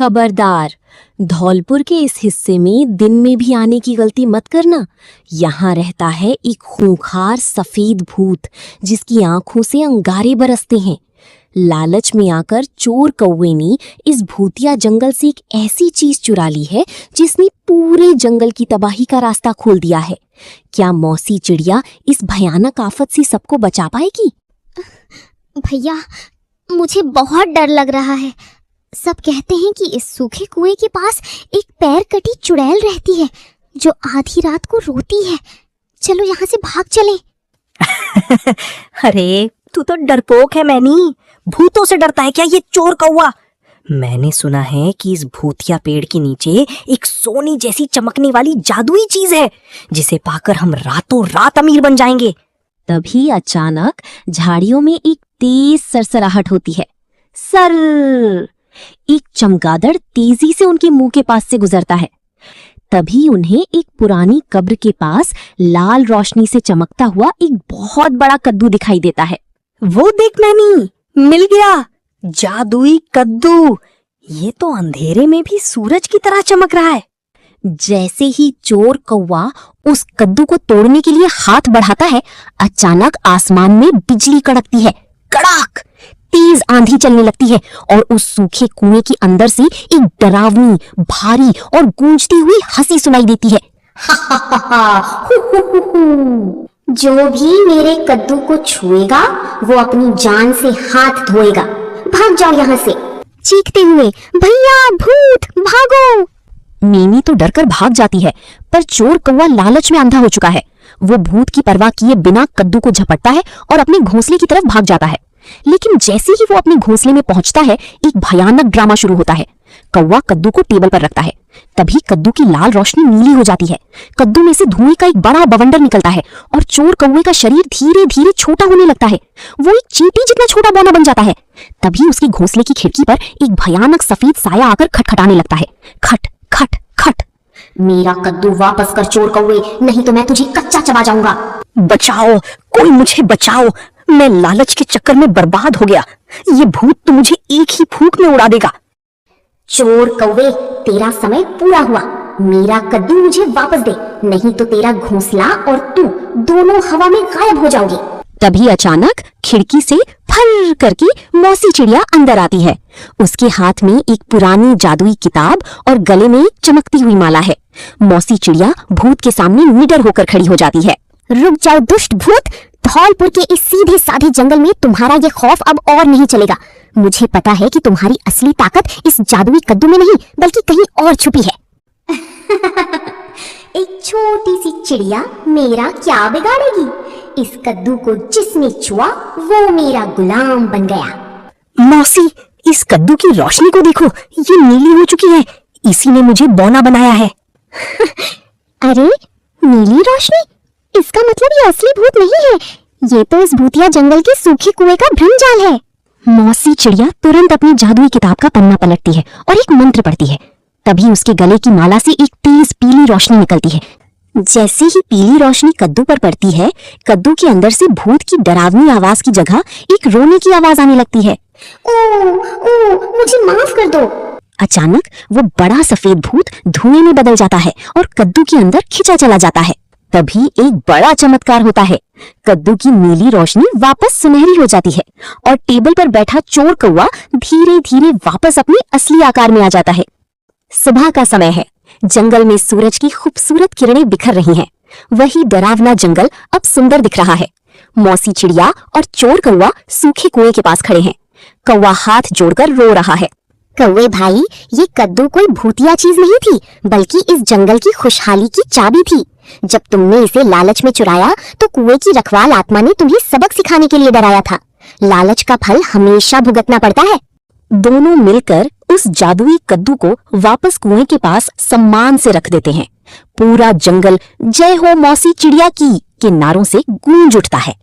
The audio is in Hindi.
खबरदार, धौलपुर के इस हिस्से में दिन में भी आने की गलती मत करना। यहाँ रहता है एक खूंखार सफेद भूत जिसकी आंखों से अंगारे बरसते हैं। लालच में आकर चोर कौवे ने इस भूतिया जंगल से एक ऐसी चीज चुरा ली है जिसने पूरे जंगल की तबाही का रास्ता खोल दिया है। क्या मौसी चिड़िया इस भयानक आफत से सबको बचा पाएगी? भैया, मुझे बहुत डर लग रहा है। सब कहते हैं कि इस सूखे कुएं के पास एक पैर कटी चुड़ैल रहती है जो आधी रात को रोती है। चलो यहाँ से भाग चलें। अरे तू तो डरपोक है मैनी, भूतों से डरता है क्या ये चोर कौवा? मैंने सुना है कि इस भूतिया पेड़ के नीचे एक सोने जैसी चमकने वाली जादुई चीज है जिसे पाकर हम रातों रात अमीर बन जाएंगे। तभी अचानक झाड़ियों में एक तेज सरसराहट होती है। सर! एक चमगादड़ तेजी से उनके मुंह के पास से गुजरता है। तभी उन्हें एक पुरानी कब्र के पास लाल रोशनी से चमकता हुआ एक बहुत बड़ा कद्दू दिखाई देता है। वो देख मैनी, मिल गया जादुई कद्दू। ये तो अंधेरे में भी सूरज की तरह चमक रहा है। जैसे ही चोर कौवा उस कद्दू को तोड़ने के लिए हाथ बढ़ाता है, अचानक आसमान में बिजली कड़कती है। कड़ाक! तेज आंधी चलने लगती है और उस सूखे कुएं के अंदर से एक डरावनी, भारी और गूंजती हुई हंसी सुनाई देती है। जो भी मेरे कद्दू को छुएगा वो अपनी जान से हाथ धोएगा। भाग जाओ यहाँ से, चीखते हुए, भैया भूत भागो। मीमी तो डरकर भाग जाती है, पर चोर कौवा लालच में अंधा हो चुका है। वो भूत की परवाह किए बिना कद्दू को झपटता है और अपने घोंसले की तरफ भाग जाता है। लेकिन जैसे ही वो अपने घोंसले में पहुंचता है, एक भयानक ड्रामा शुरू होता है। कौवा कद्दू को टेबल पर रखता है। तभी कद्दू की लाल रोशनी नीली हो जाती है। कद्दू में से धुएं का एक बड़ा बवंडर निकलता है और चोर कौवे का शरीर धीरे धीरे छोटा होने लगता है। वो एक चींटी जितना छोटा बौना बन जाता है। तभी उसके घोंसले की खिड़की पर एक भयानक सफेद साया आकर खटखटाने लगता है। खट खट खट। मेरा कद्दू वापस कर चोर कौवे, नहीं तो मैं तुझे कच्चा चबा जाऊंगा। बचाओ, कोई मुझे बचाओ, मैं लालच के चक्कर में बर्बाद हो गया। ये भूत तो मुझे एक ही फूंक में उड़ा देगा। चोर कौवे, तेरा समय पूरा हुआ। मेरा कद्दू मुझे वापस दे, नहीं तो तेरा घोंसला और तू दोनों हवा में गायब हो जाओगे। तभी अचानक खिड़की से फर करके मौसी चिड़िया अंदर आती है। उसके हाथ में एक पुरानी जादुई किताब और गले में एक चमकती हुई माला है। मौसी चिड़िया भूत के सामने निडर होकर खड़ी हो जाती है। रुक जाओ दुष्ट भूत, धौलपुर के इस सीधे साधे जंगल में तुम्हारा ये खौफ अब और नहीं चलेगा। मुझे पता है कि तुम्हारी असली ताकत इस जादुई कद्दू में नहीं बल्कि कहीं और छुपी है। एक छोटी सी चिड़िया मेरा क्या बिगाड़ेगी? इस कद्दू को जिसने छुआ वो मेरा गुलाम बन गया। मौसी, इस कद्दू की रोशनी को देखो, ये नीली हो चुकी है। इसी ने मुझे बौना बनाया है। अरे नीली रोशनी, इसका मतलब ये असली भूत नहीं है। ये तो इस भूतिया जंगल के सूखे कुएं का भ्रमजाल है। मौसी चिड़िया तुरंत अपनी जादुई किताब का पन्ना पलटती है और एक मंत्र पढ़ती है। तभी उसके गले की माला से एक तेज पीली रोशनी निकलती है। जैसे ही पीली रोशनी कद्दू पर पड़ती है, कद्दू के अंदर से भूत की डरावनी आवाज की जगह एक रोने की आवाज आने लगती है। ओ, मुझे माफ कर दो। अचानक वो बड़ा सफेद भूत धुएं में बदल जाता है और कद्दू के अंदर खिंचा चला जाता है। तभी एक बड़ा चमत्कार होता है। कद्दू की नीली रोशनी वापस सुनहरी हो जाती है और टेबल पर बैठा चोर कौवा धीरे धीरे वापस अपने असली आकार में आ जाता है। सुबह का समय है। जंगल में सूरज की खूबसूरत किरणें बिखर रही हैं। वही डरावना जंगल अब सुंदर दिख रहा है। मौसी चिड़िया और चोर कौवा सूखे कुएं के पास खड़े हैं। कौवा हाथ जोड़कर रो रहा है। कौवे भाई, ये कद्दू कोई भूतिया चीज नहीं थी बल्कि इस जंगल की खुशहाली की चाबी थी। जब तुमने इसे लालच में चुराया तो कुएं की रखवाल आत्मा ने तुम्हें सबक सिखाने के लिए डराया था। लालच का फल हमेशा भुगतना पड़ता है। दोनों मिलकर उस जादुई कद्दू को वापस कुएं के पास सम्मान से रख देते हैं। पूरा जंगल जय हो मौसी चिड़िया की के नारों से गूंज उठता है।